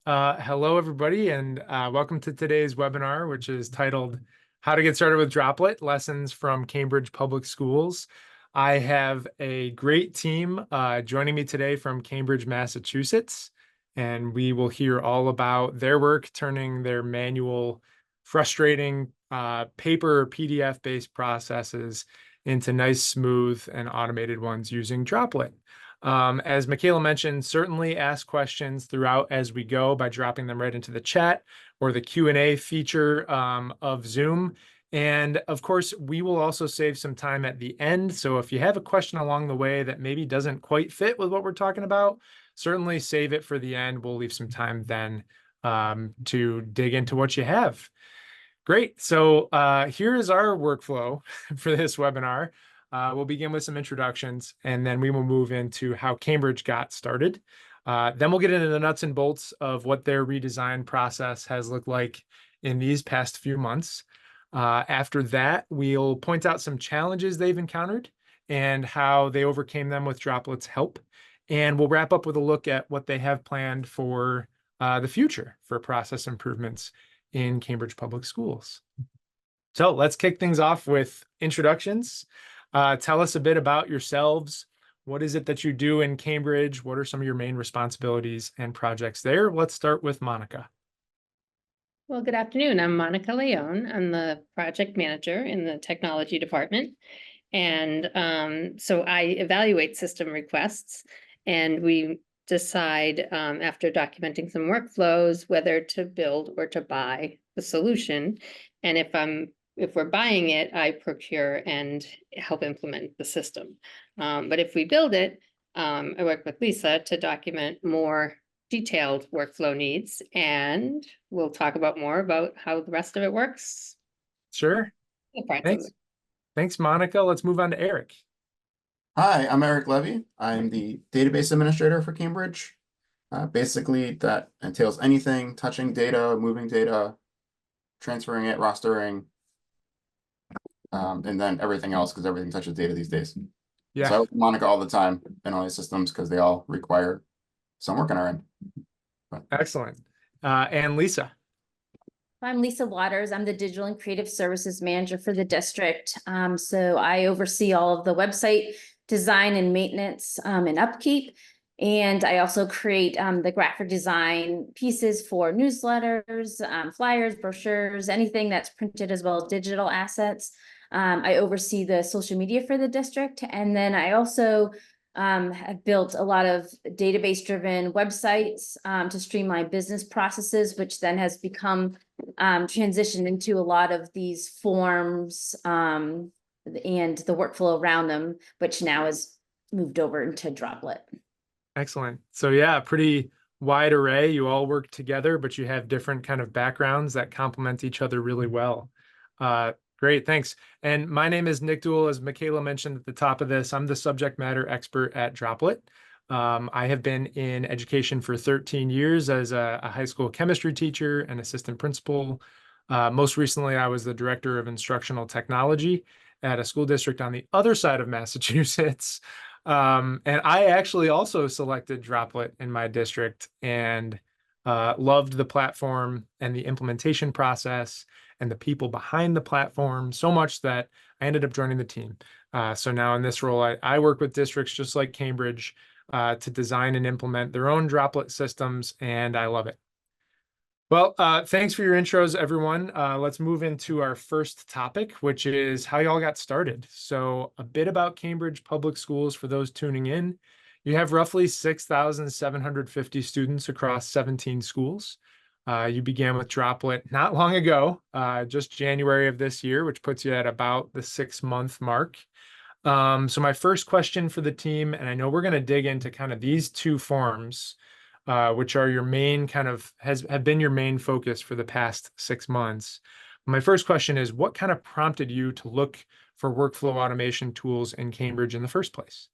Hello, everybody, and welcome to today's webinar, which is titled How to Get Started with Droplet, Lessons from Cambridge Public Schools. I have a great team joining me today from Cambridge, Massachusetts, and we will hear all about their work turning their manual, frustrating paper or PDF-based processes into nice, smooth, and automated ones using Droplet. As Michaela mentioned, certainly ask questions throughout as we go by dropping them right into the chat or the Q&A feature of Zoom. And of course, we will also save some time at the end. So if you have a question along the way that maybe doesn't quite fit with what we're talking about, certainly save it for the end. We'll leave some time then to dig into what you have. Great. So here is our workflow for this webinar. We'll begin with some introductions, and then we will move into how Cambridge got started. Then we'll get into the nuts and bolts of what their redesign process has looked like in these past few months. After that, we'll point out some challenges they've encountered and how they overcame them with Droplet's help. And we'll wrap up with a look at what they have planned for the future for process improvements in Cambridge Public Schools. So let's kick things off with introductions. Tell us a bit about yourselves. What is it that you do in Cambridge? What are some of your main responsibilities and projects there? Let's start with Monica. Well, good afternoon. I'm Monica Leone. I'm the project manager in the technology department. And so I evaluate system requests, and we decide after documenting some workflows whether to build or to buy the solution. And if we're buying it, I procure and help implement the system. But if we build it, I work with Lisa to document more detailed workflow needs, and we'll talk about more about how the rest of it works. Sure. Thanks. Thanks, Monica. Let's move on to Eric. Hi, I'm Eric Levy. I'm the database administrator for Cambridge. Basically, that entails anything touching data, moving data, transferring it, rostering, and then everything else, because everything touches data these days. Yeah. So I work with Monica all the time in all these systems because they all require some work on our end. Excellent. And Lisa. I'm Lisa Waters. I'm the Digital and Creative Services Manager for the district. So I oversee all of the website design and maintenance and upkeep. And I also create the graphic design pieces for newsletters, flyers, brochures, anything that's printed, as well as digital assets. I oversee the social media for the district. And then I also have built a lot of database-driven websites to streamline business processes, which then has become transitioned into a lot of these forms and the workflow around them, which now is moved over into Droplet. Excellent. So yeah, pretty wide array. You all work together, but you have different kind of backgrounds that complement each other really well. Great, thanks. And my name is Nick Duell, as Michaela mentioned at the top of this. I'm the subject matter expert at Droplet. I have been in education for 13 years as a high school chemistry teacher and assistant principal. Most recently, I was the director of instructional technology at a school district on the other side of Massachusetts. And I actually also selected Droplet in my district and loved the platform and the implementation process and the people behind the platform so much that I ended up joining the team. So now in this role, I work with districts just like Cambridge to design and implement their own Droplet systems, and I love it. Well, thanks for your intros, everyone. Let's move into our first topic, which is how y'all got started. So a bit about Cambridge Public Schools for those tuning in. You have roughly 6,750 students across 17 schools. You began with Droplet not long ago, just January of this year, which puts you at about the 6-month mark. So my first question for the team, and I know we're going to dig into kind of these two forms, which are your main have been your main focus for the past 6 months. My first question is, what kind of prompted you to look for workflow automation tools in Cambridge in the first place?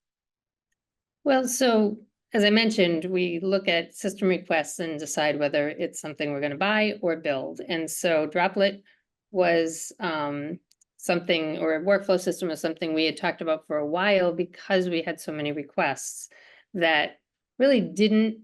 Well, so as I mentioned, we look at system requests and decide whether it's something we're going to buy or build. And so Droplet was something, or a workflow system was something we had talked about for a while because we had so many requests that really didn't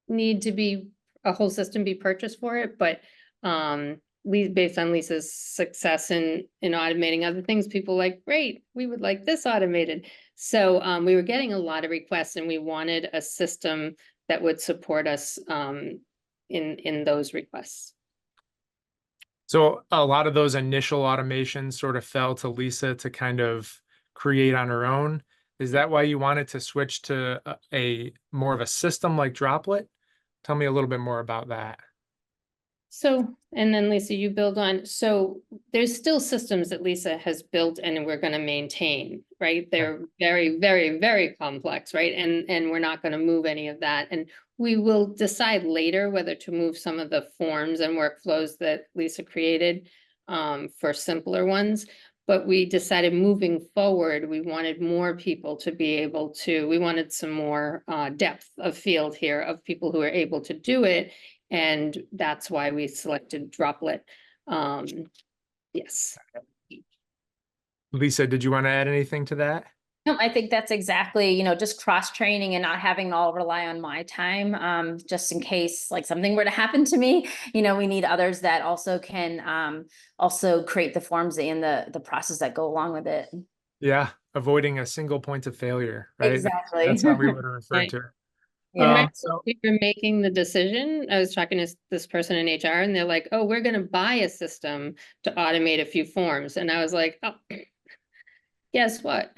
need to be a whole system be purchased for it, but based on Lisa's success in automating other things, people like, great, we would like this automated. So we were getting a lot of requests, and we wanted a system that would support us in those requests. So a lot of those initial automations sort of fell to Lisa to kind of create on her own. Is that why you wanted to switch to a more of a system like Droplet? Tell me a little bit more about that. So, and then Lisa, you build on, so there's still systems that Lisa has built and we're going to maintain, right? They're very, very, very complex, right? And we're not going to move any of that. And we will decide later whether to move some of the forms and workflows that Lisa created for simpler ones. But we decided moving forward, we wanted more people to be able to, we wanted some more depth of field here of people who are able to do it. And that's why we selected Droplet. Yes. Lisa, did you want to add anything to that? No, I think that's exactly, just cross-training and not having it all rely on my time, just in case like something were to happen to me. We need others that also can also create the forms and the process that go along with it. Yeah, avoiding a single point of failure, right? Exactly. That's how we would refer Right. to it. Yeah. We were making the decision. I was talking to this person in HR, and they're like, "Oh, we're going to buy a system to automate a few forms." And I was like, "Oh, guess what?"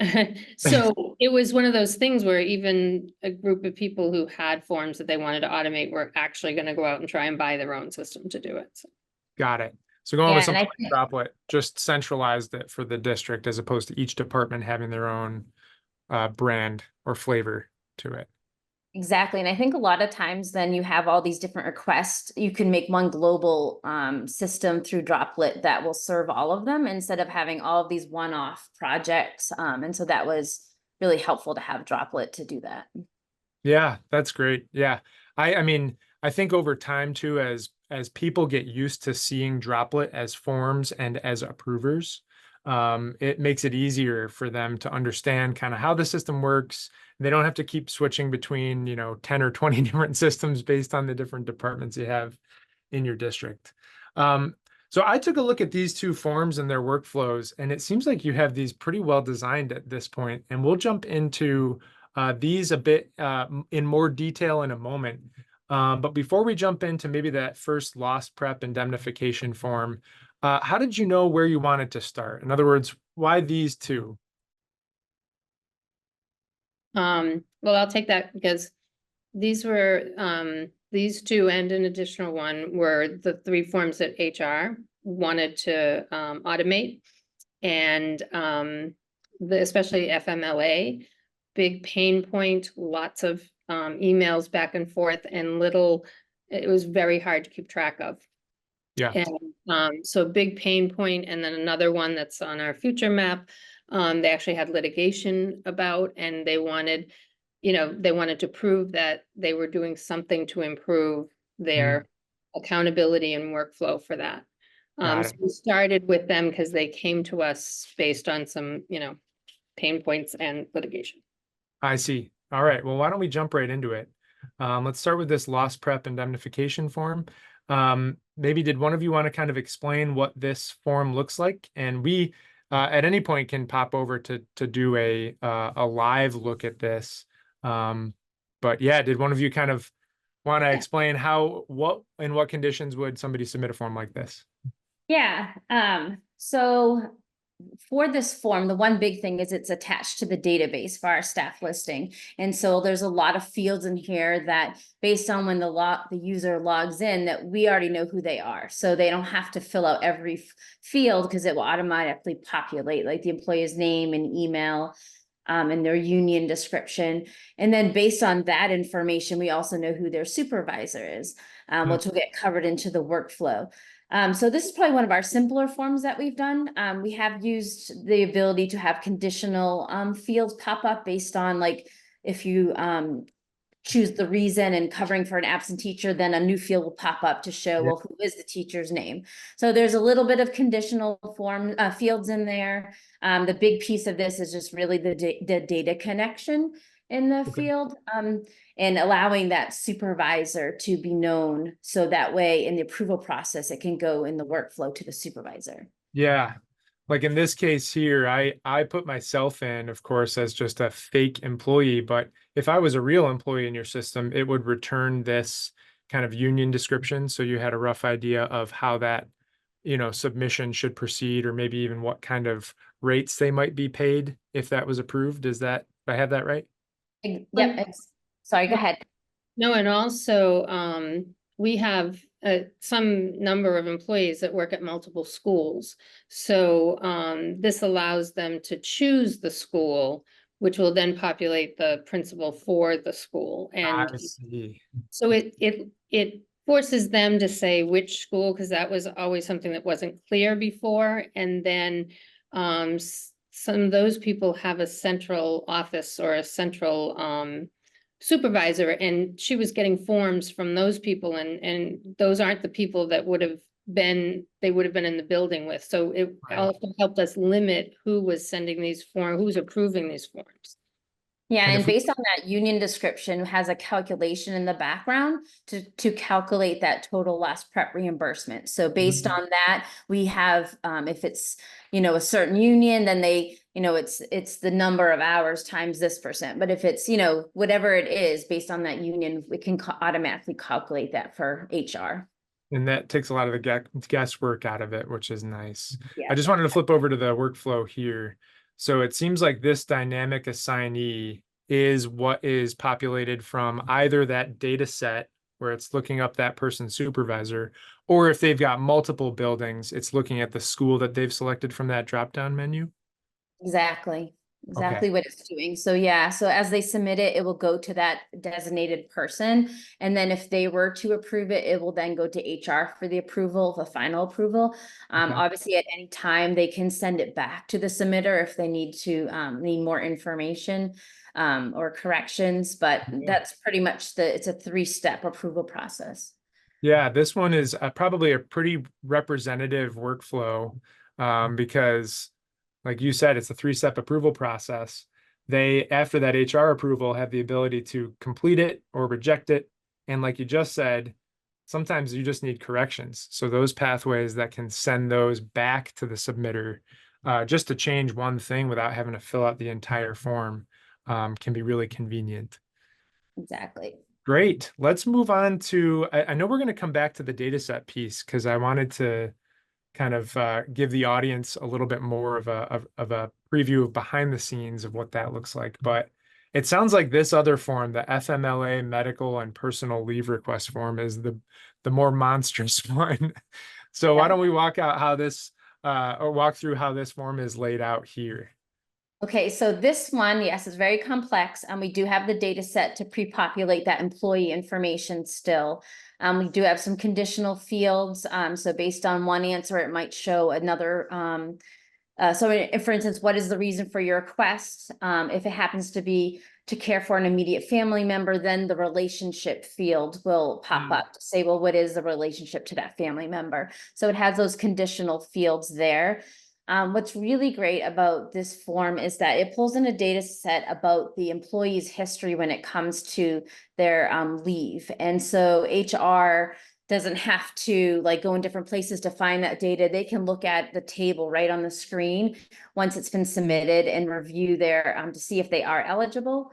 So it was one of those things where even a group of people who had forms that they wanted to automate were actually going to go out and try and buy their own system to do it. So. Got it. So going Yeah, with something like Droplet, just centralized it for the district as opposed to each department having their own brand or flavor to it. Exactly. And I think a lot of times then you have all these different requests. You can make one global system through Droplet that will serve all of them instead of having all of these one-off projects. And so that was really helpful to have Droplet to do that. Yeah, that's great. Yeah. I mean, I think over time too, as people get used to seeing Droplet as forms and as approvers, it makes it easier for them to understand kind of how the system works. They don't have to keep switching between, 10 or 20 different systems based on the different departments you have in your district. So I took a look at these two forms and their workflows, and it seems like you have these pretty well designed at this point. And we'll jump into these a bit in more detail in a moment. But before we jump into maybe that first loss prep indemnification form, how did you know where you wanted to start? In other words, why these two? Well, I'll take that because these were these two and an additional one were the three forms that HR wanted to automate, and especially FMLA, big pain point, lots of emails back and forth, and it was very hard to keep track of. Yeah. And so big pain point, and then another one that's on our future map. They actually had litigation about, and they wanted to prove that they were doing something to improve their accountability and workflow for that. So we started with them because they came to us based on some, pain points and litigation. I see. All right. Well, why don't we jump right into it? Let's start with this loss prep indemnification form. Maybe did one of you want to kind of explain what this form looks like? And we, at any point, can pop over to do a live look at this. But yeah, did one of you kind of want to explain in what conditions would somebody submit a form like this? Yeah. So for this form, the one big thing is it's attached to the database for our staff listing. And so there's a lot of fields in here that based on when the user logs in that we already know who they are. So they don't have to fill out every field because it will automatically populate like the employee's name and email and their union description. And then based on that information, we also know who their supervisor is, which will get covered into the workflow. So this is probably one of our simpler forms that we've done. We have used the ability to have conditional fields pop up based on like if you choose the reason and covering for an absent teacher, then a new field will pop up to show, well, who is the teacher's name. So there's a little bit of conditional fields in there. The big piece of this is just really the data connection. in the Okay. field, and allowing that supervisor to be known. So that way in the approval process, it can go in the workflow to the supervisor. Yeah. Like in this case here, I put myself in, of course, as just a fake employee, but if I was a real employee in your system, it would return this kind of union description. So you had a rough idea of how that, submission should proceed, or maybe even what kind of rates they might be paid if that was approved. Do I have that right? Yep, Well, sorry, go ahead. No, and also, we have some number of employees that work at multiple schools. So, this allows them to choose the school, which will then populate the principal for the school. And I see. so it forces them to say which school, because that was always something that wasn't clear before. And then, some of those people have a central office or a central, supervisor, and she was getting forms from those people, and those aren't the people that they would have been in the building with. So it Right. also helped us limit who was sending these forms, who's approving these forms. Yeah, And and if we, based on that union description has a calculation in the background to calculate that total lost prep reimbursement. So based on that, we have, if it's, a certain union, then they, it's the number of hours times this percent. But if it's, whatever it is, based on that union, we can automatically calculate that for HR. and that takes a lot of the guesswork out of it, which is nice. Yeah. I just wanted to flip over to the workflow here. So it seems like this dynamic assignee is what is populated from either that data set where it's looking up that person's supervisor, or if they've got multiple buildings, it's looking at the school that they've selected from that drop-down menu. Exactly, Okay. exactly what it's doing. So yeah, so as they submit it, it will go to that designated person. And then if they were to approve it, it will then go to HR for the approval, the final approval. Okay. Obviously at any time they can send it back to the submitter if they need to, need more information, or corrections, but that's pretty much it's a 3-step approval process. Yeah, this one is probably a pretty representative workflow, because like you said, it's a 3-step approval process. They, after that HR approval, have the ability to complete it or reject it. And like you just said, sometimes you just need corrections. So those pathways that can send those back to the submitter, just to change one thing without having to fill out the entire form, can be really convenient. Exactly. Great. Let's move on to, I know we're going to come back to the data set piece because I wanted to kind of give the audience a little bit more of a preview of behind the scenes of what that looks like. But it sounds like this other form, the FMLA medical and personal leave request form, is the more monstrous one. So why don't we walk through how this form is laid out here? Okay, so this one, yes, is very complex, and we do have the data set to pre-populate that employee information still. We do have some conditional fields, so based on one answer, it might show another. For instance, what is the reason for your request? If it happens to be to care for an immediate family member, then the relationship field will pop up to say, well, what is the relationship to that family member? So it has those conditional fields there. What's really great about this form is that it pulls in a data set about the employee's history when it comes to their leave. And so HR doesn't have to go in different places to find that data. They can look at the table right on the screen once it's been submitted and review their to see if they are eligible.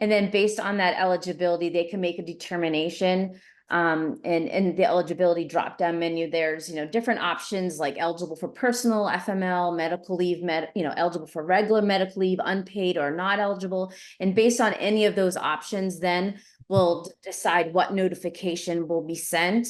And then based on that eligibility, they can make a determination. And in the eligibility drop down menu, there's different options like eligible for personal FML, medical leave, eligible for regular medical leave, unpaid or not eligible. And based on any of those options, then we'll decide what notification will be sent.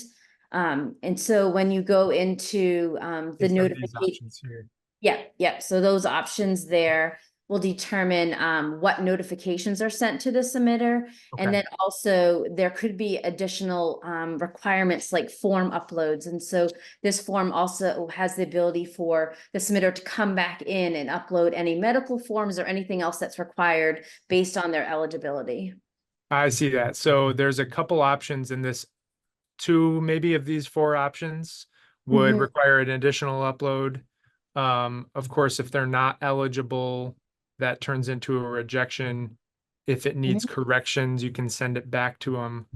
And so when you go into the notification, yeah. So those options there will determine what notifications are sent to the submitter. Okay. And then also there could be additional requirements like form uploads. And so this form also has the ability for the submitter to come back in and upload any medical forms or anything else that's required based on their eligibility. I see that. So there's a couple options in this. 2 maybe of these 4 options would require an additional upload. Of course, if they're not eligible, that turns into a rejection. If it needs corrections, you can send it back to them.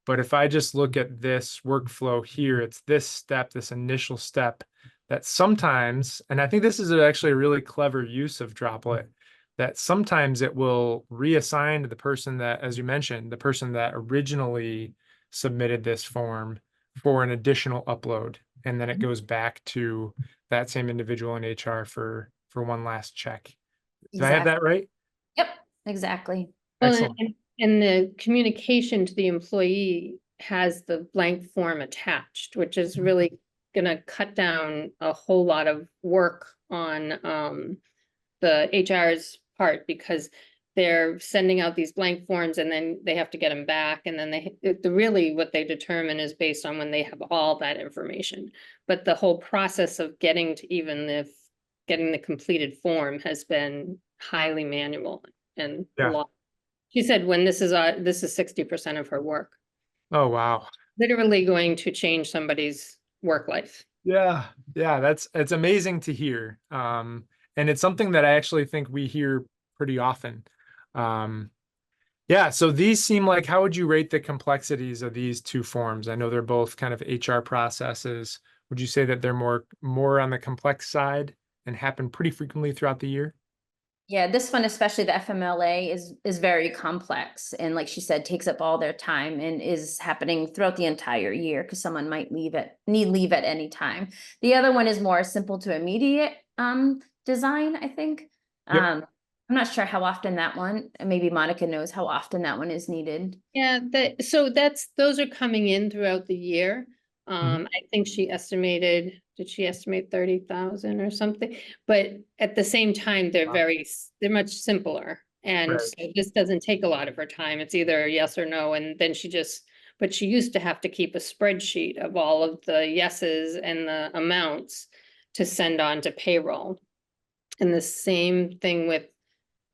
But if I just look at this workflow here, it's this step, this initial step that sometimes, and I think this is actually a really clever use of Droplet, that sometimes it will reassign to the person that, as you mentioned, the person that originally submitted this form for an additional upload. And then it goes back to that same individual in HR for one last check. Did I have that right? Yep, exactly. Well, Excellent. and the communication to the employee has the blank form attached, which is really gonna cut down a whole lot of work on the HR's part, because they're sending out these blank forms and then they have to get them back, and then really what they determine is based on when they have all that information. But the whole process of getting to even getting the completed form has been highly manual and a Yeah. lot. She said when this is 60% of her work, Oh, wow. literally going to change somebody's work life. Yeah, it's amazing to hear. And it's something that I actually think we hear pretty often. Yeah, so these seem like, how would you rate the complexities of these two forms? I know they're both kind of HR processes. Would you say that they're more on the complex side and happen pretty frequently throughout the year? Yeah, this one, especially the FMLA, is very complex, and like she said, takes up all their time and is happening throughout the entire year because someone might need leave at any time. The other one is more simple to immediate design, I think. Yep. I'm not sure how often that one, maybe Monica knows how often that one is needed. Yeah, those are coming in throughout the year. I think did she estimate 30,000 or something? But at the same time, they're Wow. they're much simpler. And Right. so this doesn't take a lot of her time. It's either yes or no. And then but she used to have to keep a spreadsheet of all of the yeses and the amounts to send on to payroll. And the same thing with,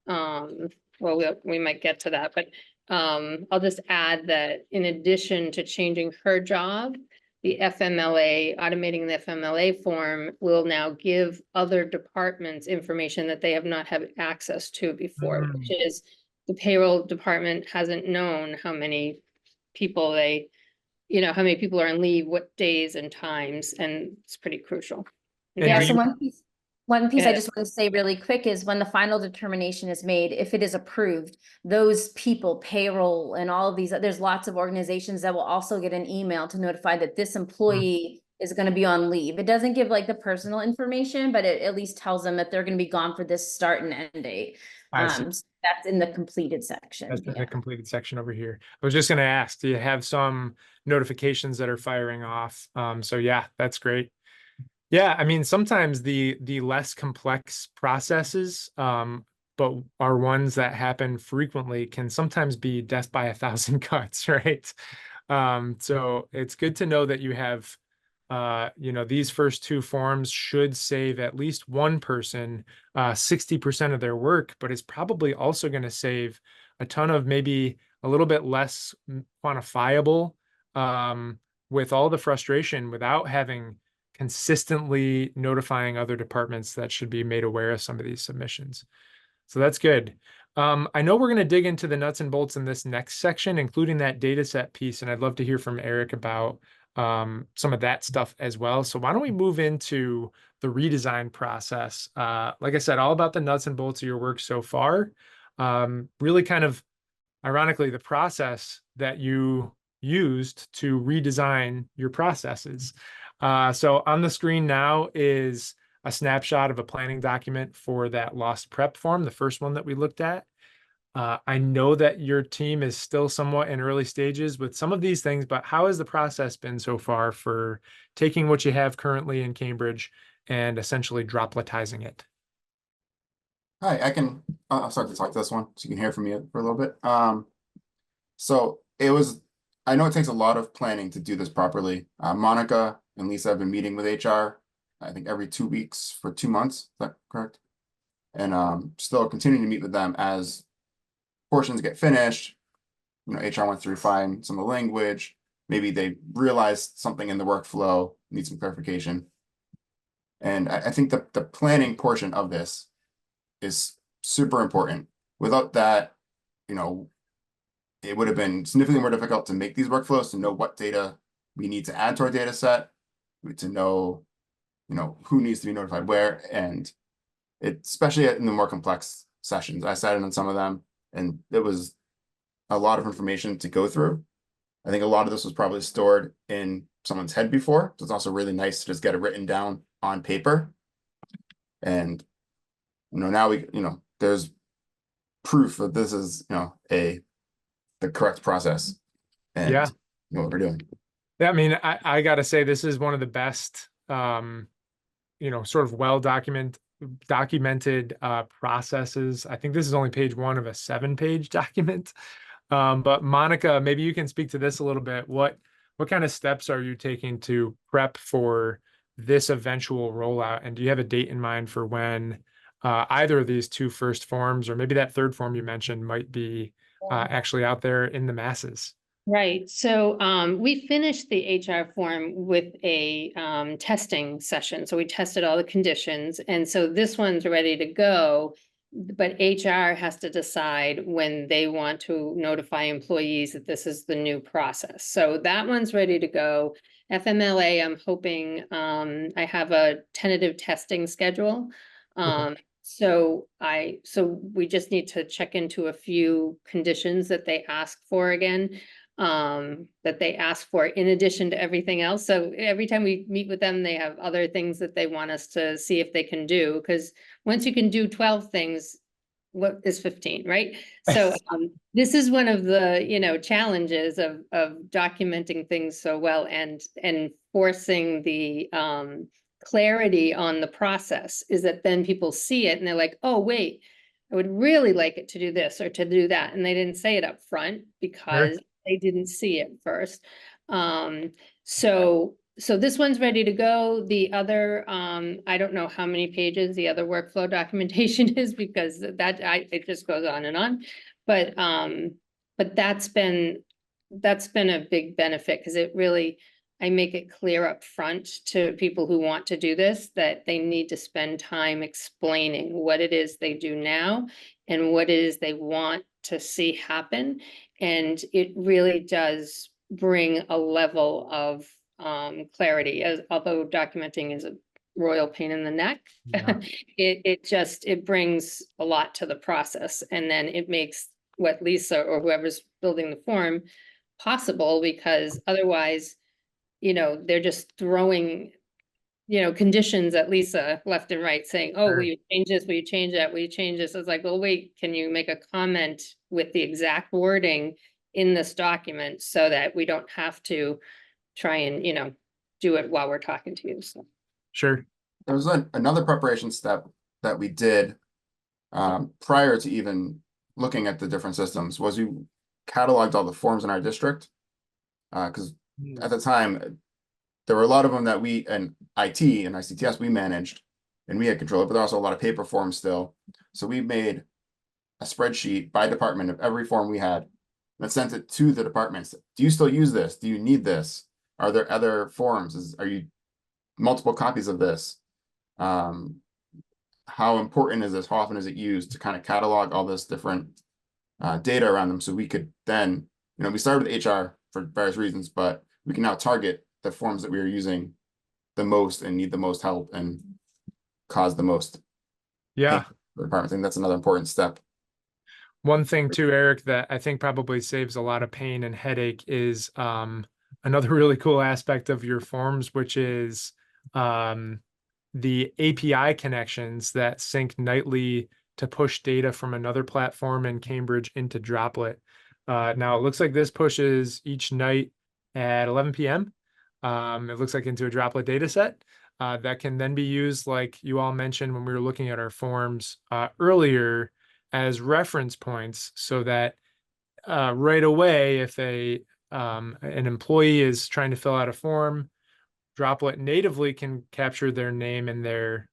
well, we might get to that, but I'll just add that in addition to changing her job, the FMLA, automating the FMLA form will now give other departments information that they have not had access to before, which is the payroll department hasn't known how many people how many people are on leave, what days and times, and it's pretty crucial. And Yeah, do so you- one piece I ahead. just want to say really quick is when the final determination is made, if it is approved, those people, payroll and all of these, there's lots of organizations that will also get an email to notify that this employee is going to be on leave. It doesn't give like the personal information, but it at least tells them that they're going to be gone for this start and end date. I see. So that's in the completed section. That's in Yeah. the completed section over here. I was just going to ask, do you have some notifications that are firing off? So yeah, that's great. Yeah, I mean, sometimes the less complex processes, but are ones that happen frequently, can sometimes be death by a thousand cuts, right? So it's good to know that you have, these first two forms should save at least one person 60% of their work, but it's probably also going to save a ton of maybe a little bit less quantifiable, with all the frustration without having consistently notifying other departments that should be made aware of some of these submissions. So that's good. I know we're going to dig into the nuts and bolts in this next section, including that data set piece, and I'd love to hear from Eric about some of that stuff as well. So why don't we move into the redesign process? Like I said, all about the nuts and bolts of your work so far. Really kind of ironically, the process that you used to redesign your processes. So on the screen now is a snapshot of a planning document for that lost prep form, the first one that we looked at. I know that your team is still somewhat in early stages with some of these things, but how has the process been so far for taking what you have currently in Cambridge and essentially dropletizing it? Hi, I'll start to talk to this one so you can hear from me for a little bit. So I know it takes a lot of planning to do this properly. Monica and Lisa have been meeting with HR, I think every 2 weeks for 2 months. Is that correct? And still continuing to meet with them as portions get finished. HR wants to refine some of the language. Maybe they realized something in the workflow, need some clarification. And I think the planning portion of this is super important. Without that, you know, it would have been significantly more difficult to make these workflows, to know what data we need to add to our data set, to know, who needs to be notified where, and especially in the more complex sessions. I sat in on some of them, and it was a lot of information to go through. I think a lot of this was probably stored in someone's head before, so it's also really nice to just get it written down on paper. And now there's proof that this is the correct process, and Yeah. what we're doing. Yeah, I mean, I gotta say this is one of the best, sort of documented processes. I think this is only page 1 of a 7-page document. But Monica, maybe you can speak to this a little bit. What kind of steps are you taking to prep for this eventual rollout? And do you have a date in mind for when either of these 2 first forms, or maybe that 3rd form you mentioned, might be actually out there in the masses? Right. So we finished the HR form with a testing session. So we tested all the conditions. And so this one's ready to go. But HR has to decide when they want to notify employees that this is the new process. So that one's ready to go. FMLA, I'm hoping I have a tentative testing schedule. So we just need to check into a few conditions that they ask for again. That they ask for in addition to everything else. So every time we meet with them, they have other things that they want us to see if they can do. Because once you can do 12 things, what is 15, right? So this is one of the, challenges of documenting things so well and forcing the clarity on the process, is that then people see it and they're like, oh, wait, I would really like it to do this or to do that. And they didn't say it up front because they didn't see it first. So this one's ready to go. The other, I don't know how many pages the other workflow documentation is, because it just goes on and on. But that's been a big benefit, because it really, I make it clear up front to people who want to do this that they need to spend time explaining what it is they do now and what it is they want to see happen. And it really does bring a level of clarity, although documenting is a royal pain in the neck. Yeah. it brings a lot to the process, and then it makes what Lisa or whoever's building the form possible, because otherwise, they're just throwing conditions at Lisa left and right, saying, oh, will you change this? Will you change that? Will you change this? It's like, well, wait, can you make a comment with the exact wording in this document so that we don't have to try and, do it while we're talking to you? So. Sure. There was another preparation step that we did prior to even looking at the different systems, was we cataloged all the forms in our district. Because at the time, there were a lot of them that we and IT and ICTS we managed and we had control of, but there were also a lot of paper forms still. So we made a spreadsheet by department of every form we had and sent it to the departments. Do you still use this? Do you need this? Are there other forms? Are you multiple copies of this? How important is this? How often is it used? To kind of catalog all this different data around them, so we could then, we started with HR for various reasons, but we can now target the forms that we are using the most and need the most help and cause the most Yeah. the department. I think that's another important step. One thing too, Eric, that I think probably saves a lot of pain and headache is another really cool aspect of your forms, which is the API connections that sync nightly to push data from another platform in Cambridge into Droplet. Now it looks like this pushes each night at 11 p.m. It looks like into a Droplet data set that can then be used, like you all mentioned when we were looking at our forms earlier, as reference points, so that right away, if an employee is trying to fill out a form, Droplet natively can capture their name and their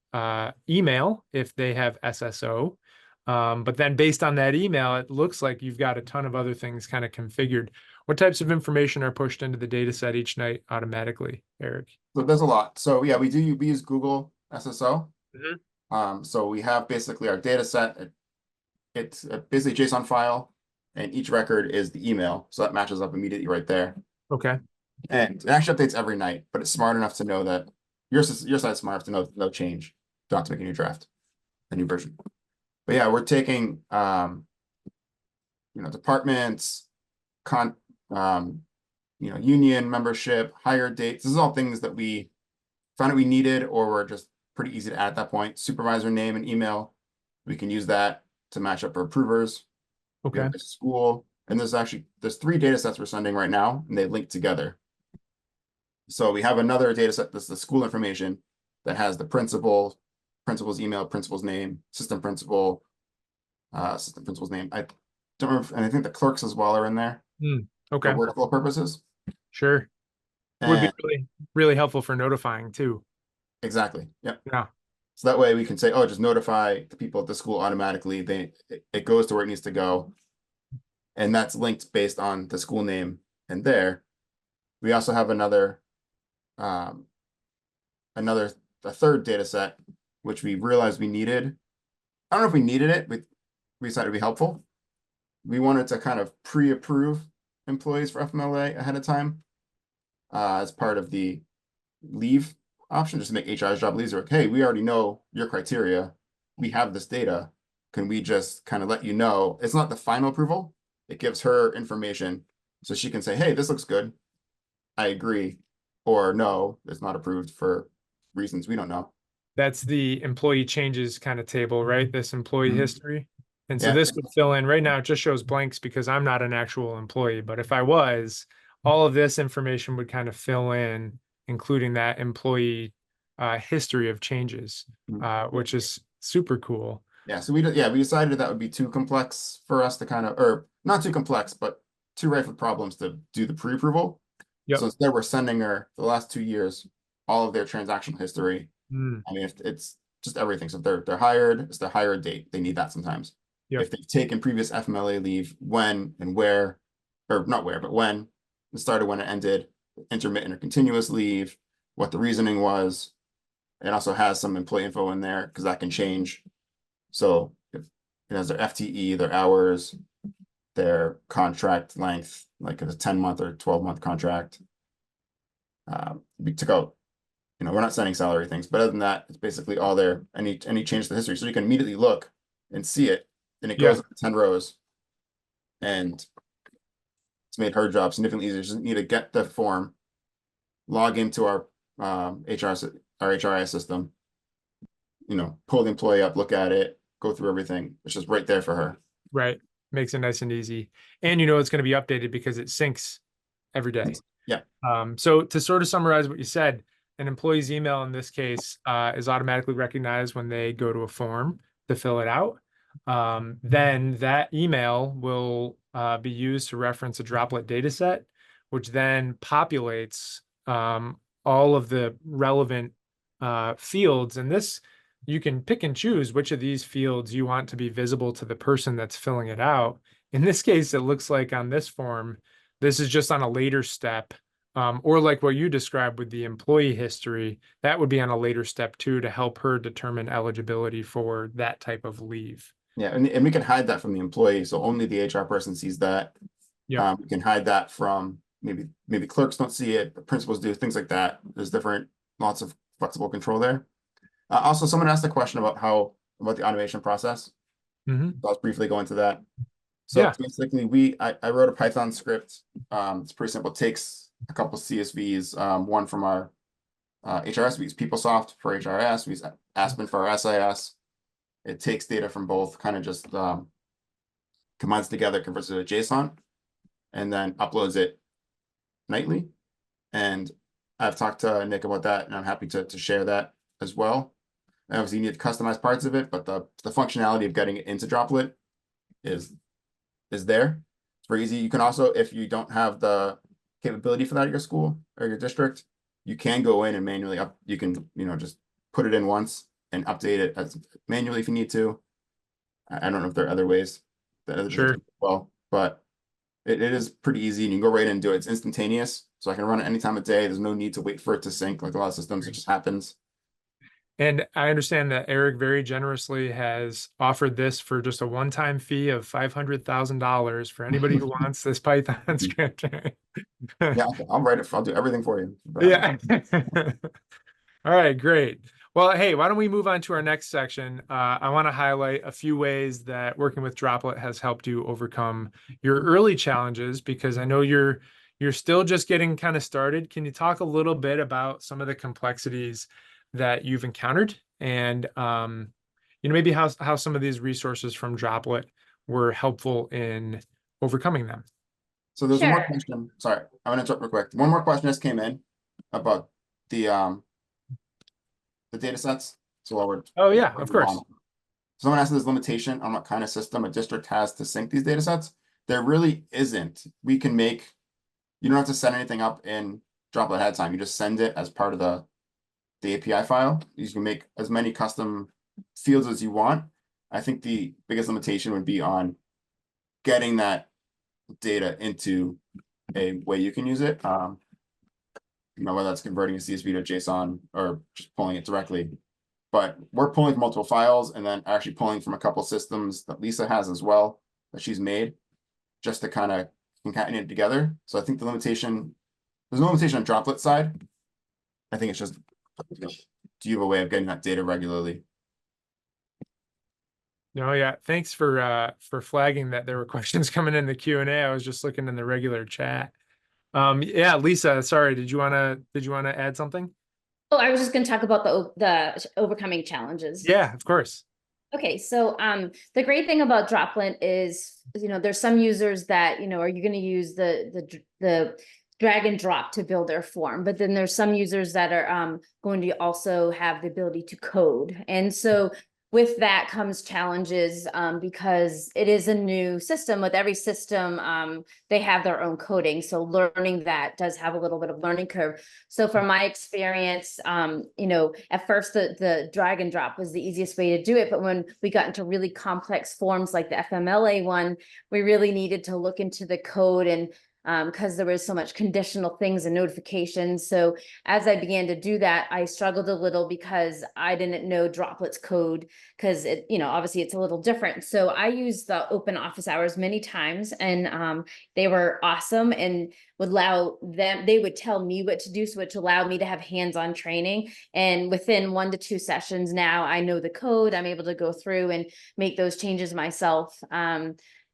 email if they have SSO. But then based on that email, it looks like you've got a ton of other things kind of configured. What types of information are pushed into the data set each night automatically, Eric? So there's a lot. So yeah, we use Google SSO. Mm-hmm. So we have basically our data set. It's basically a JSON file, and each record is the email. So that matches up immediately right there. Okay. And it actually updates every night, but it's smart enough to know that your side's smart enough to know no change. Don't have to make a new draft, a new version. But yeah, we're taking departments, union membership, hire dates. This is all things that we found out we needed or were just pretty easy to add at that point. Supervisor name and email. We can use that to match up our approvers. We Okay. have the school, and there's 3 data sets we're sending right now, and they link together. So we have another data set that's the school information that has the principal's email, principal's name, system principal's name. I don't remember, and I think the clerks as well are in there Okay. for workflow purposes. Sure. Would be And really, really helpful for notifying too. exactly. Yep. Yeah. So that way we can say, oh, just notify the people at the school automatically. It goes to where it needs to go. And that's linked based on the school name. And there, we also have a third data set, which we realized we needed. I don't know if we needed it, but we decided it'd be helpful. We wanted to kind of pre-approve employees for FMLA ahead of time as part of the leave option, just to make HR's job easier. Like, hey, we already know your criteria. We have this data. Can we just kind of let you know? It's not the final approval. It gives her information so she can say, hey, this looks good. I agree. Or no, it's not approved for reasons we don't know. That's the employee changes kind of table, right? This employee history. And so Yeah. this would fill in right now, it just shows blanks because I'm not an actual employee. But if I was, all of this information would kind of fill in, including that employee history of changes, which is super cool. Yeah. So we decided that would be too complex for us to kind of, or not too complex, but too rife with problems to do the pre-approval. Yep. So instead we're sending her the last 2 years, all of their transactional history. Mm, I mean, if it's just everything. So if they're hired, it's their hire date. They need that sometimes. Yep. If they've taken previous FMLA leave, when and where, or not where, but when it started, when it ended, intermittent or continuous leave, what the reasoning was. It also has some employee info in there because that can change. So if it has their FTE, their hours, their contract length, like a 10-month or 12-month contract. We took out, we're not sending salary things, but other than that, it's basically all there. Any change to the history. So you can immediately look and see it, and it goes up 10 rows. And it's made her job significantly easier. She doesn't need to get the form, log into our HRIS system, pull the employee up, look at it, go through everything. It's just right there for her. right. Makes it nice and easy. And it's going to be updated because it syncs every day. Yeah. So to sort of summarize what you said, an employee's email in this case is automatically recognized when they go to a form to fill it out. Then that email will be used to reference a Droplet data set, which then populates all of the relevant fields. And this, you can pick and choose which of these fields you want to be visible to the person that's filling it out. In this case, it looks like on this form, this is just on a later step, or like what you described with the employee history, that would be on a later step too, to help her determine eligibility for that type of leave. Yeah, and we can hide that from the employee, so only the HR person sees that. Yeah. We can hide that from maybe clerks don't see it, but principals do, things like that. There's lots of flexible control there. Also, someone asked a question about the automation process. Mm-hmm. So I'll briefly go into that. So basically, I wrote a Python script. It's pretty simple. It takes a couple CSVs, one from our HRS. We use PeopleSoft for HRS. We use Aspen for our SIS. It takes data from both, kind of just combines together, converts it to JSON, and then uploads it nightly. And I've talked to Nick about that, and I'm happy to share that as well. And obviously, you need to customize parts of it, but the functionality of getting it into Droplet is there. It's very easy. You can also, if you don't have the capability for that at your school or your district, you can go in and manually you can, just put it in once and update it manually if you need to. I don't know if there are other ways that other Sure. districts well, but it is pretty easy, and you can go right in and do it. It's instantaneous, so I can run it any time of day. There's no need to wait for it to sync like a lot of systems. It just happens. And I understand that Eric very generously has offered this for just a one-time fee of $500,000 for anybody who wants this Python script. Yeah, I'll write it. I'll do everything for you. Yeah. All right, great. Well, hey, why don't we move on to our next section? I want to highlight a few ways that working with Droplet has helped you overcome your early challenges, because I know you're still just getting kind of started. Can you talk a little bit about some of the complexities that you've encountered, and maybe how some of these resources from Droplet were helpful in overcoming them? So there's one more Sure. question. Sorry, I'm gonna interrupt real quick. One more question just came in about the data sets. So while we're Oh yeah, before of we move course. on. Someone asked, this limitation on what kind of system a district has to sync these data sets. There really isn't. We can make, you don't have to set anything up in Droplet ahead of time. You just send it as part of the API file. You can make as many custom fields as you want. I think the biggest limitation would be on getting that data into a way you can use it. Whether that's converting a CSV to JSON or just pulling it directly. But we're pulling from multiple files and then actually pulling from a couple systems that Lisa has as well that she's made, just to kind of concatenate it together. So I think there's no limitation on Droplet side. I think it's just, do you have a way of getting that data regularly? No, yeah. Thanks for flagging that there were questions coming in the Q&A. I was just looking in the regular chat. Yeah, Lisa, sorry, did you wanna add something? Oh, I was just gonna talk about the overcoming challenges. Yeah, of course. Okay, so the great thing about Droplet is, there's some users that, are you gonna use the drag and drop to build their form, but then there's some users that are going to also have the ability to code. And so with that comes challenges because it is a new system. With every system, they have their own coding. So learning that does have a little bit of learning curve. So from my experience, at first the drag and drop was the easiest way to do it. But when we got into really complex forms like the FMLA one, we really needed to look into the code, and because there was so much conditional things and notifications. So as I began to do that, I struggled a little because I didn't know Droplet's code, because obviously it's a little different. So I used the open office hours many times, and they were awesome and would allow them, they would tell me what to do, so it allowed me to have hands-on training. And within 1 to 2 sessions now, I know the code. I'm able to go through and make those changes myself.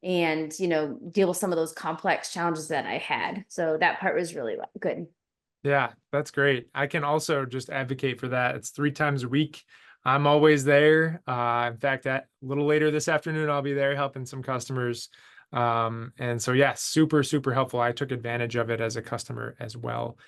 And deal with some of those complex challenges that I had. So that part was really good. Yeah, that's great. I can also just advocate for that. It's 3 times a week. I'm always there. In fact, a little later this afternoon, I'll be there helping some customers. And so, yeah, super, super helpful. I took advantage of it as a customer as well.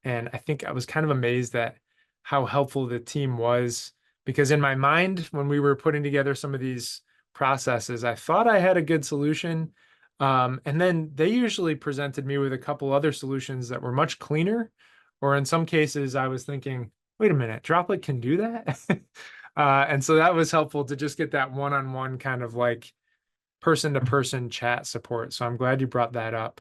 And I think I was kind of amazed at how helpful the team was, because in my mind, when we were putting together some of these processes, I thought I had a good solution. And then they usually presented me with a couple other solutions that were much cleaner. Or in some cases, I was thinking, wait a minute, Droplet can do that? And so that was helpful to just get that one-on-one kind of like person-to-person chat support. So I'm glad you brought that up.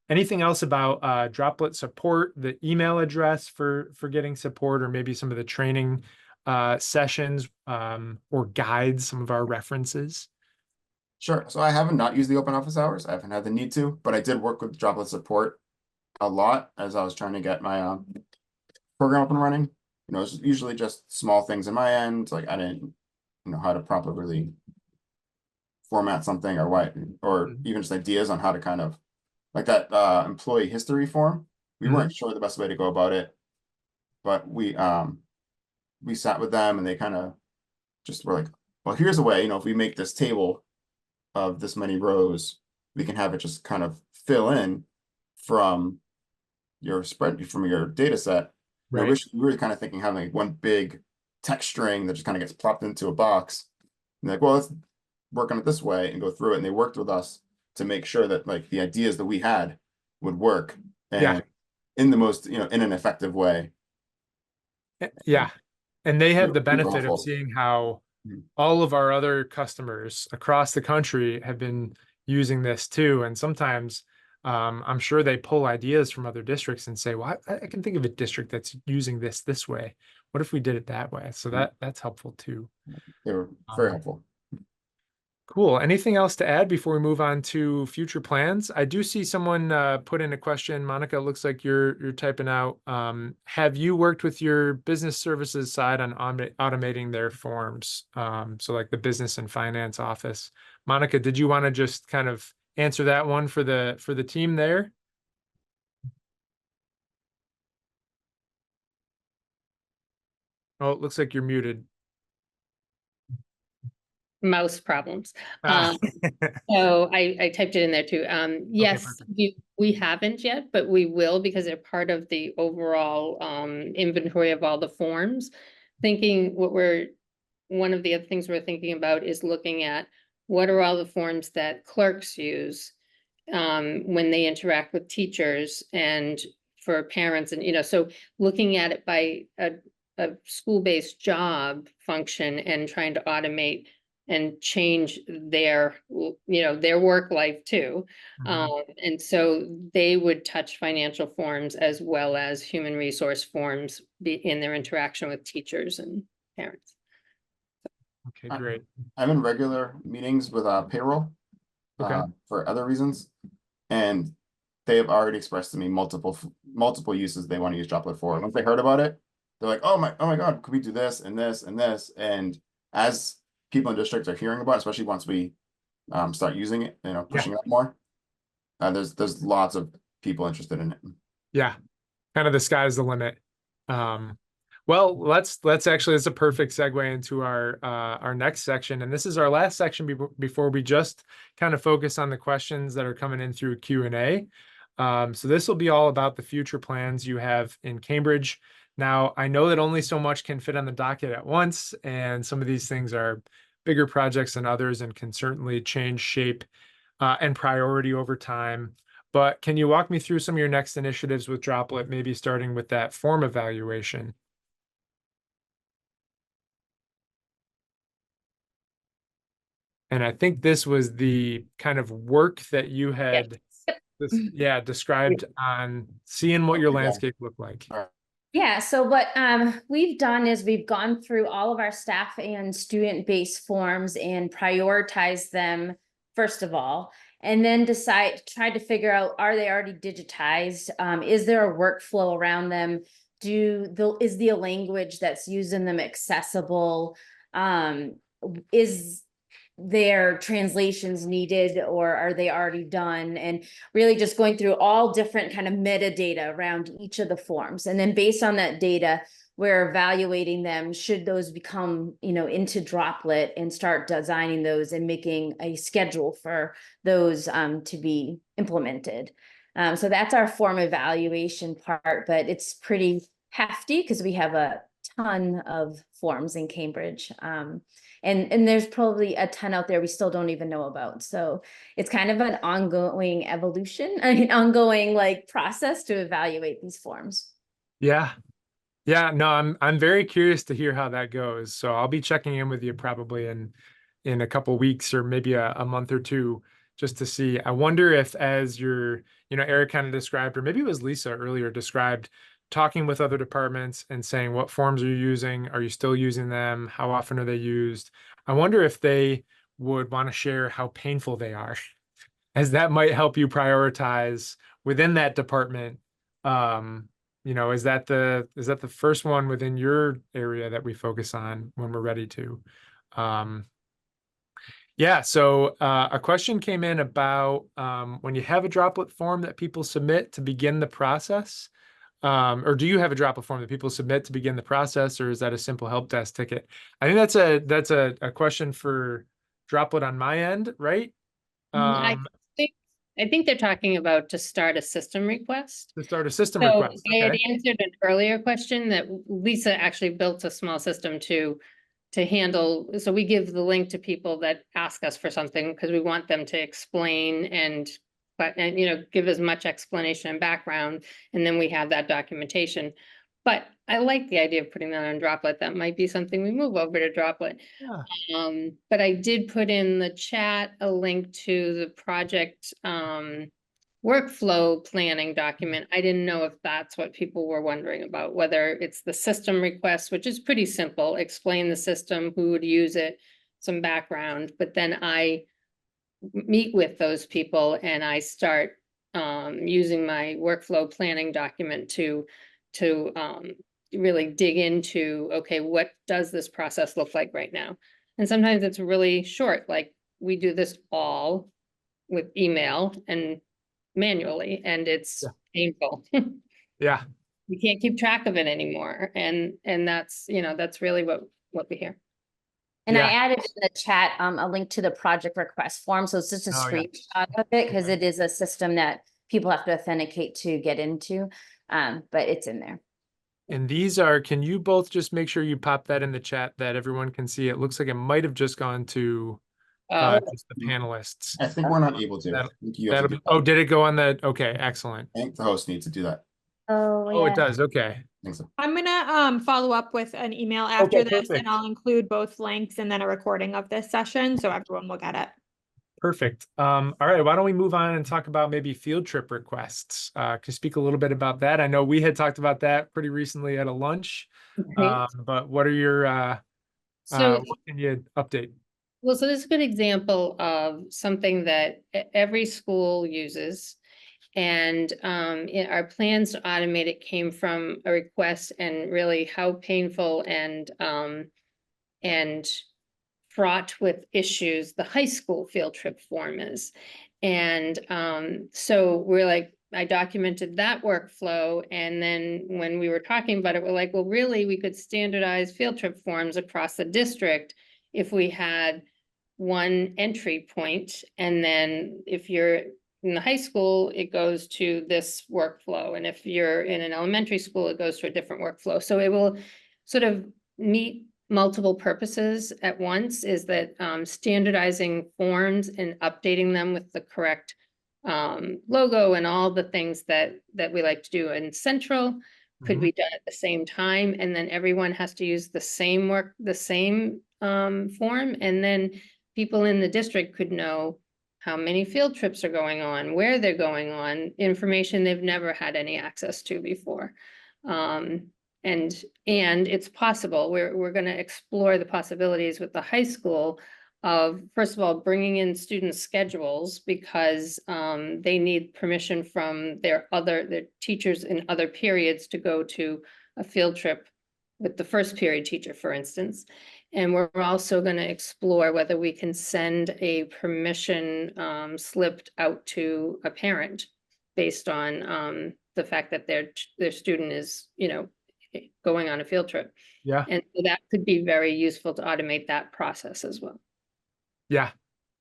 Anything else about Droplet support, the email address for getting support, or maybe some of the training sessions or guides, some of our references? Sure. So I haven't not used the open office hours. I haven't had the need to, but I did work with Droplet support a lot as I was trying to get my program up and running. It's usually just small things in my end, like I didn't know how to properly format something or what, or even just ideas on how to kind of like that employee history form. We weren't sure the best way to go about it, but we sat with them and they kind of just were like, well, here's a way, if we make this table of this many rows, we can have it just kind of fill in from your data set. Right. We were kind of thinking having like one big text string that just kind of gets plopped into a box. And like, well, let's work on it this way and go through it. And they worked with us to make sure that like the ideas that we had would work Yeah. and in the most, in an effective way. Yeah. And they have the Super benefit of helpful. seeing how Mhm. all of our other customers across the country have been using this too. And sometimes I'm sure they pull ideas from other districts and say, well, I can think of a district that's using this way. what if we did it that way? So that's helpful too. They were very Um, helpful. Cool. Anything else to add before we move on to future plans? I do see someone put in a question. Monica, looks like you're typing out. Have you worked with your business services side on automating their forms? So like the business and finance office. Monica, did you want to just kind of answer that one for the team there? Oh, it looks like you're muted. Mouse problems. Ah. So I typed it in there too. Yes, perfect. we haven't yet, but we will because they're part of the overall inventory of all the forms. One of the other things we're thinking about is looking at what are all the forms that clerks use when they interact with teachers and for parents, and so looking at it by a school-based job function and trying to automate and change their work life too. Mhm. And so they would touch financial forms as well as human resource forms in their interaction with teachers and parents. Okay, I- great. I'm in regular meetings with payroll Okay. for other reasons, and they have already expressed to me multiple uses they want to use Droplet for. Once they heard about it, they're like, oh my God, could we do this and this and this? And as people in districts are hearing about it, especially once we start using it, pushing it up more, there's lots of people interested in it. Yeah. Kind of the sky's the limit. Um, well, let's actually, it's a perfect segue into our next section. And this is our last section before we just kind of focus on the questions that are coming in through Q&A. So this will be all about the future plans you have in Cambridge. Now, I know that only so much can fit on the docket at once, and some of these things are bigger projects than others and can certainly change shape and priority over time. But can you walk me through some of your next initiatives with Droplet, maybe starting with that form evaluation? And I think this was the kind of work that you had described on seeing what your Yeah. landscape looked like. Yeah, so what we've done is we've gone through all of our staff and student-based forms and prioritized them first of all, and then tried to figure out, are they already digitized? Is there a workflow around them? Is the language that's used in them accessible? Is their translations needed, or are they already done? And really just going through all different kind of metadata around each of the forms. And then based on that data, we're evaluating them. Should those become, into Droplet, and start designing those and making a schedule for those to be implemented. So that's our form evaluation part, but it's pretty hefty because we have a ton of forms in Cambridge. And there's probably a ton out there we still don't even know about. So it's kind of an ongoing evolution, an ongoing process to evaluate these forms. Yeah. Yeah, no, I'm very curious to hear how that goes. So I'll be checking in with you probably in a couple weeks or maybe a month or two just to see. I wonder if, as Eric kind of described, or maybe it was Lisa earlier described, talking with other departments and saying, what forms are you using? Are you still using them? How often are they used? I wonder if they would want to share how painful they are, as that might help you prioritize within that department. Is that the first one within your area that we focus on when we're ready to? Yeah, so a question came in about when you have a Droplet form that people submit to begin the process, or do you have a Droplet form that people submit to begin the process, or is that a simple help desk ticket? I think that's a question for Droplet on my end, right? I think they're talking about to start a system request. To start a system So request. I had Okay. answered an earlier question that Lisa actually built a small system to handle. So we give the link to people that ask us for something because we want them to explain and give as much explanation and background, and then we have that documentation. But I like the idea of putting that on Droplet. That might be something we move over to Droplet. Yeah. But I did put in the chat a link to the project workflow planning document, I didn't know if that's what people were wondering about, whether it's the system request, which is pretty simple, explain the system, who would use it, some background, but then I meet with those people and I start using my workflow planning document to really dig into, okay, what does this process look like right now? And sometimes it's really short, like we do this all with email and manually, and it's Yeah. painful. Yeah. We can't keep track of it anymore. And that's, that's really what we hear. And I Yeah. added in the chat a link to the project request form. So it's just a Oh, yeah. screenshot of it because Okay. it is a system that people have to authenticate to get into. But it's in there. And these are, can you both just make sure you pop that in the chat that everyone can see? It looks like it might have just gone to just the panelists. I think we're not able to. I That'll, think you have to that'll do be, that. oh, did it go on the, okay, excellent. I think the host needs to do that. Oh, Oh, yeah. it does, okay. I think so. I'm gonna follow up with an email after Okay, this, perfect. and I'll include both links and then a recording of this session, so everyone will get it. Perfect. All right, why don't we move on and talk about maybe field trip requests? Can you speak a little bit about that? I know we had talked about that pretty recently at a lunch, Right. but what are your, So, what can you update? well, so this is a good example of something that every school uses. And our plans to automate it came from a request, and really how painful and fraught with issues the high school field trip form is. And so we're like, I documented that workflow. And then when we were talking about it, we're like, well, really, we could standardize field trip forms across the district if we had one entry point. And then if you're in the high school, it goes to this workflow. And if you're in an elementary school, it goes to a different workflow. So it will sort of meet multiple purposes at once, is that standardizing forms and updating them with the correct logo and all the things that we like to do in central could Mhm. be done at the same time. And then everyone has to use the same form. And then people in the district could know how many field trips are going on, where they're going on, information they've never had any access to before. And it's possible, we're going to explore the possibilities with the high school of, first of all, bringing in student schedules, because they need permission from their teachers in other periods to go to a field trip with the first period teacher, for instance. And we're also going to explore whether we can send a permission slip out to a parent based on the fact that their student is, going on a field trip. Yeah. And so that could be very useful to automate that process as well. Yeah,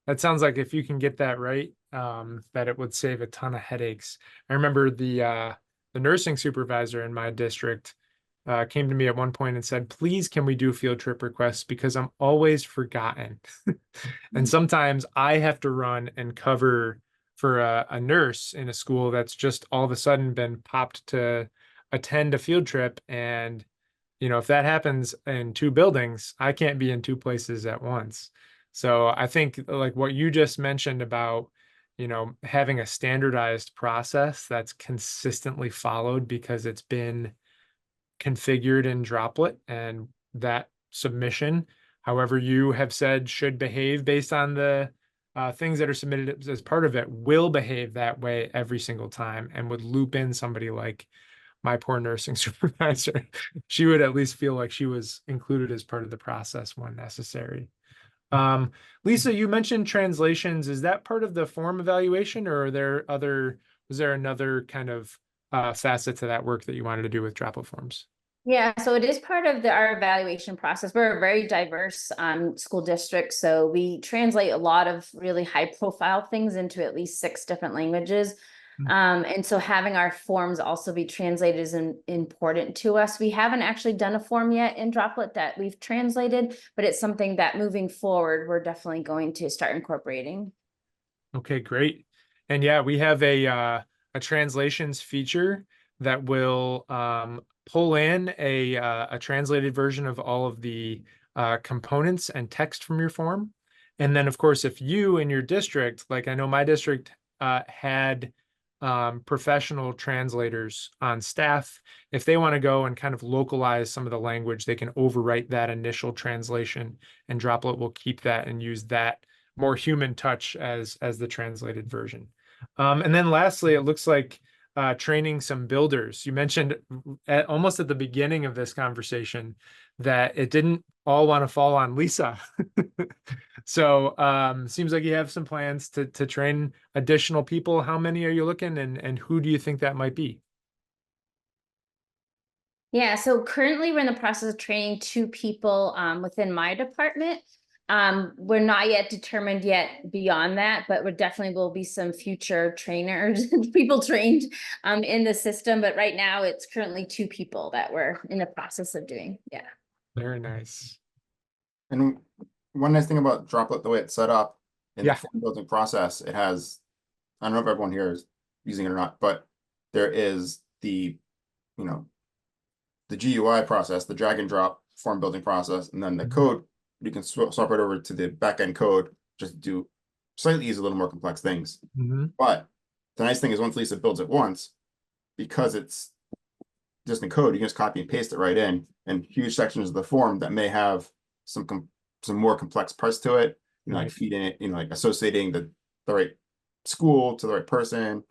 that sounds like if you can get that right, that it would save a ton of headaches. I remember the nursing supervisor in my district came to me at one point and said, please, can we do field trip requests? Because I'm always forgotten. And sometimes I have to run and cover for a nurse in a school that's just all of a sudden been popped to attend a field trip. And, if that happens in two buildings, I can't be in two places at once. So I think like what you just mentioned about, having a standardized process that's consistently followed because it's been configured in Droplet, and that submission, however you have said, should behave based on the things that are submitted as part of it, will behave that way every single time, and would loop in somebody like my poor nursing supervisor. She would at least feel like she was included as part of the process when necessary. Lisa, you mentioned translations. Is that part of the form evaluation, or was there another kind of facet to that work that you wanted to do with Droplet forms? Yeah, so it is part of our evaluation process. We're a very diverse school district, so we translate a lot of really high profile things into at least 6 different languages. And so having our forms also be translated is important to us. We haven't actually done a form yet in Droplet that we've translated, but it's something that moving forward, we're definitely going to start incorporating. Okay, great. And yeah, we have a translations feature that will pull in a translated version of all of the components and text from your form. And then, of course, if you in your district, like I know my district had professional translators on staff. If they want to go and kind of localize some of the language, they can overwrite that initial translation, and Droplet will keep that and use that more human touch as the translated version. And then lastly, it looks like training some builders. You mentioned almost at the beginning of this conversation that it didn't all want to fall on Lisa. So seems like you have some plans to train additional people. How many are you looking, and who do you think that might be? Yeah, so currently we're in the process of training 2 people within my department. We're not yet determined yet beyond that, but there definitely will be some future trainers, people trained in the system. But right now it's currently 2 people that we're in the process of doing. Yeah. Very nice. And one nice thing about Droplet, the way it's set up in Yeah. the form building process, it has, I don't know if everyone here is using it or not, but there is the, you know, the GUI process, the drag and drop form building process, and then the code, you can swap it over to the backend code, just do slightly easier, a little more complex things. Mhm. But the nice thing is once Lisa builds it once, because it's just in code, you can just copy and paste it right in, and huge sections of the form that may have some more complex parts to it, you know, like Right. feeding it, you know, like associating the right school to the right person,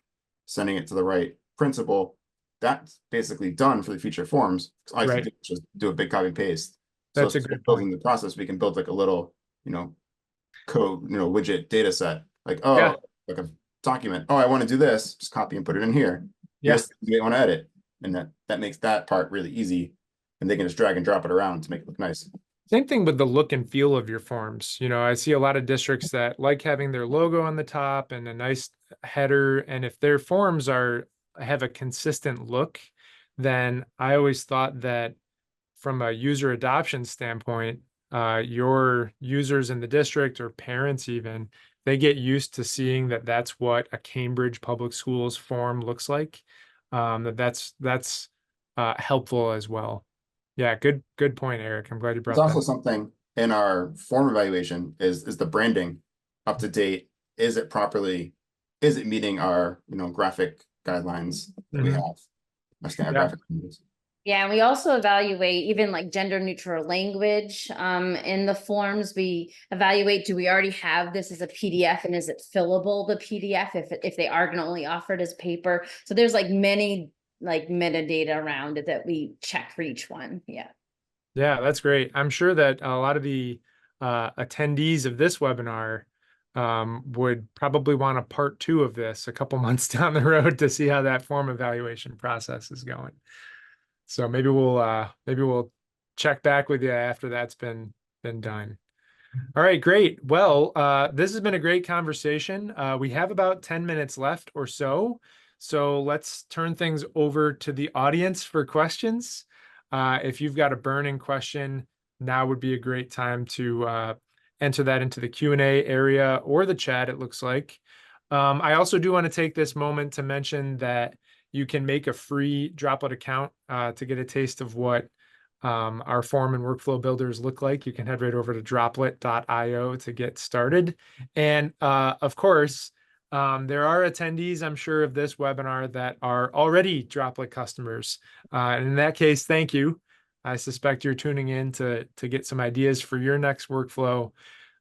sending it to the right principal. That's basically done for the future forms. All I have to Right. do is just do a big copy and paste. So That's a as we're good building point. the process, we can build like a little, you know, code, you know, widget data set. Like, Yeah. oh, like a document. Oh, I want to do this. Just copy and put it in here. Yeah. Here's things you want to edit. And that makes that part really easy. And they can just drag and drop it around to make it look nice. Same thing with the look and feel of your forms. You know, I see a lot of districts that like having their logo on the top and a nice header. And if their forms have a consistent look, then I always thought that from a user adoption standpoint, your users in the district or parents even, they get used to seeing that that's what a Cambridge Public Schools form looks like. That's helpful as well. Yeah, good point, Eric. I'm glad you It's brought also that. something in our form evaluation is the branding up to date? Is it properly, is it meeting our, you know, graphic guidelines that we Mhm. have? Our standard Yeah. graphic standards. Yeah, and we also evaluate even like gender neutral language in the forms. We evaluate, do we already have this as a PDF, and is it fillable, the PDF, if they are gonna only offer it as paper? So there's like many like metadata around it that we check for each one. Yeah. Yeah, that's great. I'm sure that a lot of the attendees of this webinar would probably want a part 2 of this a couple months down the road to see how that form evaluation process is going. So maybe we'll check back with you after that's been done. All right, great. Well, this has been a great conversation. We have about 10 minutes left or so. So let's turn things over to the audience for questions. If you've got a burning question, now would be a great time to enter that into the Q&A area or the chat, it looks like. I also do want to take this moment to mention that you can make a free Droplet account to get a taste of what our form and workflow builders look like. You can head right over to droplet.io to get started. And of course, there are attendees, I'm sure, of this webinar that are already Droplet customers. And in that case, thank you. I suspect you're tuning in to get some ideas for your next workflow.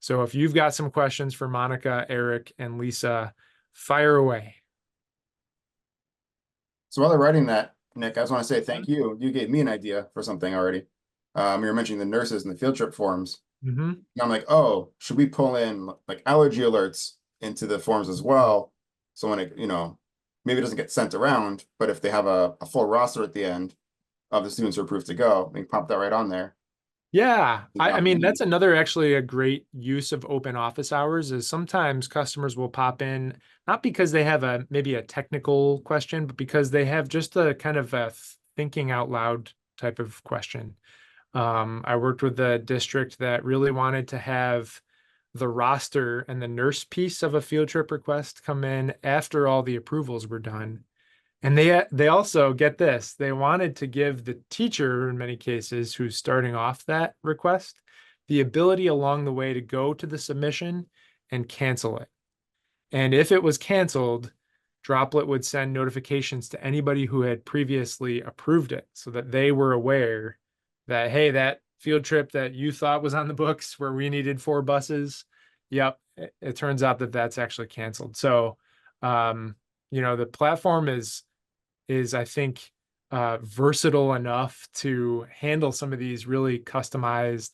So if you've got some questions for Monica, Eric, and Lisa, fire away. So while they're writing that, Nick, I just want to say thank you. You gave me an idea for something already. You were mentioning the nurses and the field trip forms. Mm-hmm. And I'm like, oh, should we pull in like allergy alerts into the forms as well? So when it, you know, maybe it doesn't get sent around, but if they have a full roster at the end of the students who are approved to go, we can pop that right on there. Yeah, I mean, that's Opportunity. another actually a great use of open office hours is sometimes customers will pop in, not because they have maybe a technical question, but because they have just a kind of a thinking out loud type of question. I worked with a district that really wanted to have the roster and the nurse piece of a field trip request come in after all the approvals were done. And they also, get this, they wanted to give the teacher, in many cases, who's starting off that request, the ability along the way to go to the submission and cancel it. And if it was canceled, Droplet would send notifications to anybody who had previously approved it so that they were aware that, hey, that field trip that you thought was on the books where we needed 4 buses, yep, it turns out that that's actually canceled. So, the platform is I think versatile enough to handle some of these really customized,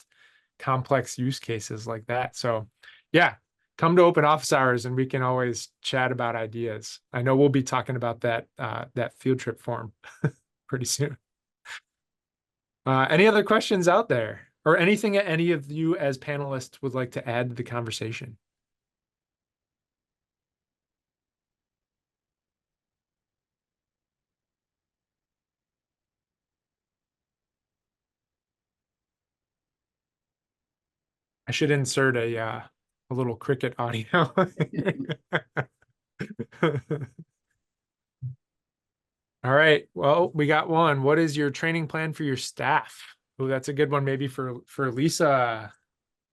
complex use cases like that. So, yeah, come to open office hours and we can always chat about ideas. I know we'll be talking about that field trip form pretty soon. Any other questions out there, or anything that any of you as panelists would like to add to the conversation? I should insert a little cricket audio. All right. Well, we got one. What is your training plan for your staff? Oh, that's a good one. Maybe for Lisa.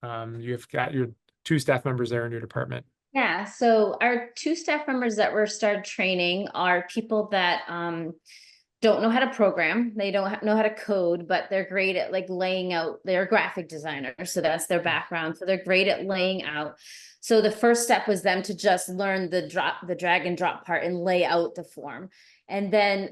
You've got your 2 staff members there in your department. Yeah, so our 2 staff members that were started training are people that don't know how to program. They don't know how to code, but they're great at like laying out. They're graphic designers, so that's their background. So they're great at laying out. So the first step was them to just learn the drag and drop part and lay out the form. And then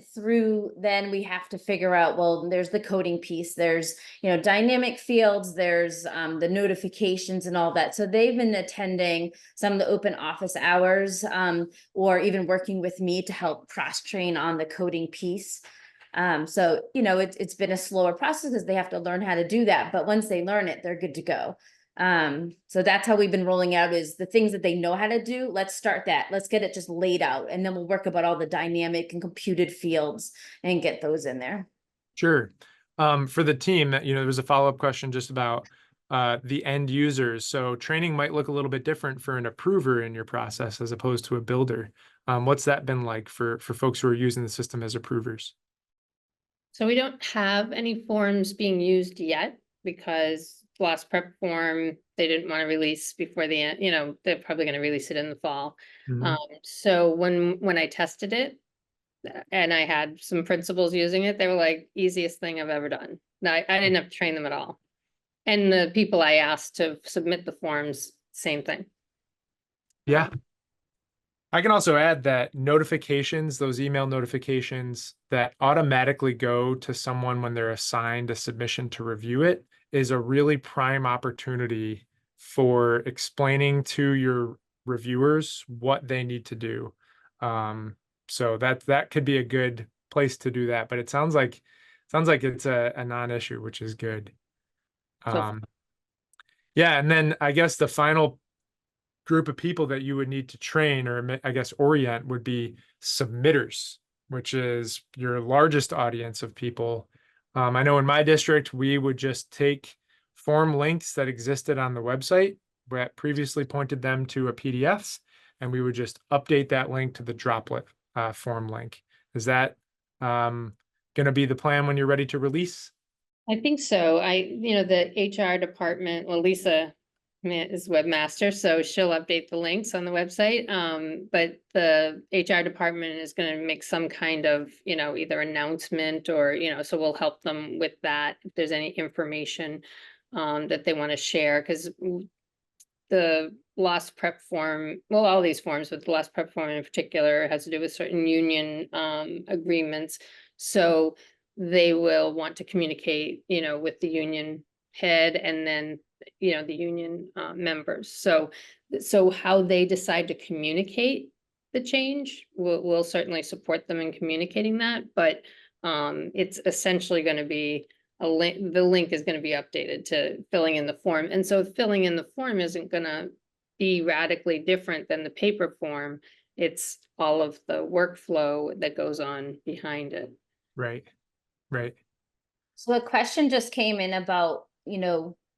then we have to figure out, well, there's the coding piece, there's, dynamic fields, there's the notifications and all that. So they've been attending some of the open office hours, or even working with me to help cross-train on the coding piece. So, it's been a slower process because they have to learn how to do that. But once they learn it, they're good to go. So that's how we've been rolling out, is the things that they know how to do. Let's start that. Let's get it just laid out. And then we'll work about all the dynamic and computed fields and get those in there. Sure. For the team, there was a follow-up question just about the end users. So training might look a little bit different for an approver in your process as opposed to a builder. What's that been like for folks who are using the system as approvers? So we don't have any forms being used yet because loss prep form, they didn't want to release before the end, they're probably going to release it in the fall. Mhm. So when I tested it and I had some principals using it, they were like, easiest thing I've ever done. I didn't have to train them at all. And the people I asked to submit the forms, same thing. Yeah. I can also add that notifications, those email notifications that automatically go to someone when they're assigned a submission to review it, is a really prime opportunity for explaining to your reviewers what they need to do. So that could be a good place to do that. But it sounds like it's a non-issue, which is good. Yeah, and then I guess the final group of people that you would need to train, or I guess orient, would be submitters, which is your largest audience of people. I know in my district, we would just take form links that existed on the website that previously pointed them to a PDF, and we would just update that link to the Droplet form link. Is that going to be the plan when you're ready to release? I think so. The HR department, well, Lisa is webmaster, so she'll update the links on the website. But the HR department is going to make some kind of, either announcement or, so we'll help them with that if there's any information that they want to share, because the loss prep form, well, all these forms, but the loss prep form in particular has to do with certain union agreements. So they will want to communicate, with the union head and then, the union members. So how they decide to communicate the change, we'll certainly support them in communicating that, but it's essentially going to be a link. The link is going to be updated to filling in the form. And so filling in the form isn't going to be radically different than the paper form. It's all of the workflow that goes on behind it. Right. Right. So a question just came in about,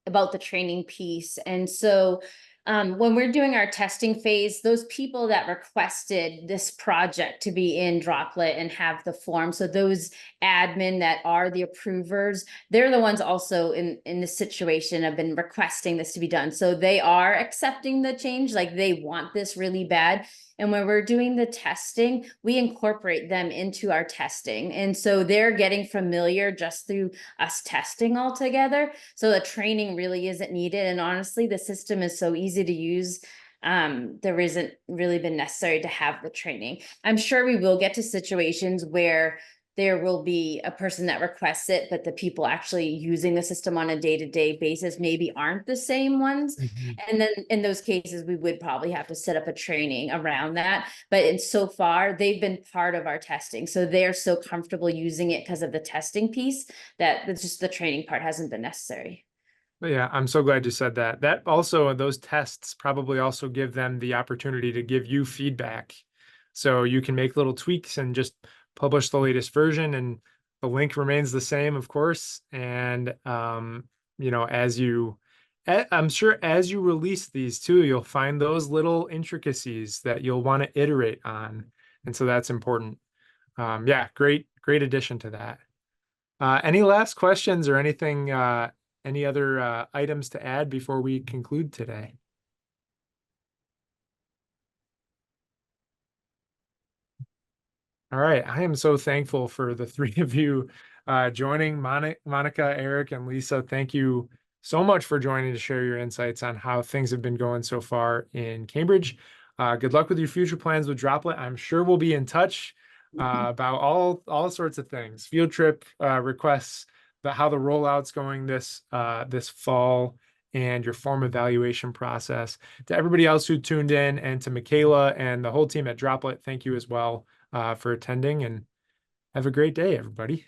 about the training piece. And so when we're doing our testing phase, those people that requested this project to be in Droplet and have the form, so those admin that are the approvers, they're the ones also in this situation have been requesting this to be done. So they are accepting the change, like they want this really bad. And when we're doing the testing, we incorporate them into our testing. And so they're getting familiar just through us testing all together. So the training really isn't needed. And honestly, the system is so easy to use. There isn't really been necessary to have the training. I'm sure we will get to situations where there will be a person that requests it, but the people actually using the system on a day-to-day basis maybe aren't the same ones. And then in those cases, we would probably have to set up a training around that. But so far, they've been part of our testing. So they're so comfortable using it because of the testing piece that it's just the training part hasn't been necessary. But yeah, I'm so glad you said that. That also, those tests probably also give them the opportunity to give you feedback. So you can make little tweaks and just publish the latest version, and the link remains the same, of course. And, you know, I'm sure as you release these too, you'll find those little intricacies that you'll want to iterate on. And so that's important. Yeah, great addition to that. Any last questions or anything, any other items to add before we conclude today? All right, I am so thankful for the three of you joining. Monica, Eric, and Lisa, thank you so much for joining to share your insights on how things have been going so far in Cambridge. Good luck with your future plans with Droplet. I'm sure we'll be in touch about all sorts of things, field trip requests, how the rollout's going this fall, and your form evaluation process. To everybody else who tuned in, and to Michaela and the whole team at Droplet, thank you as well for attending, and have a great day, everybody.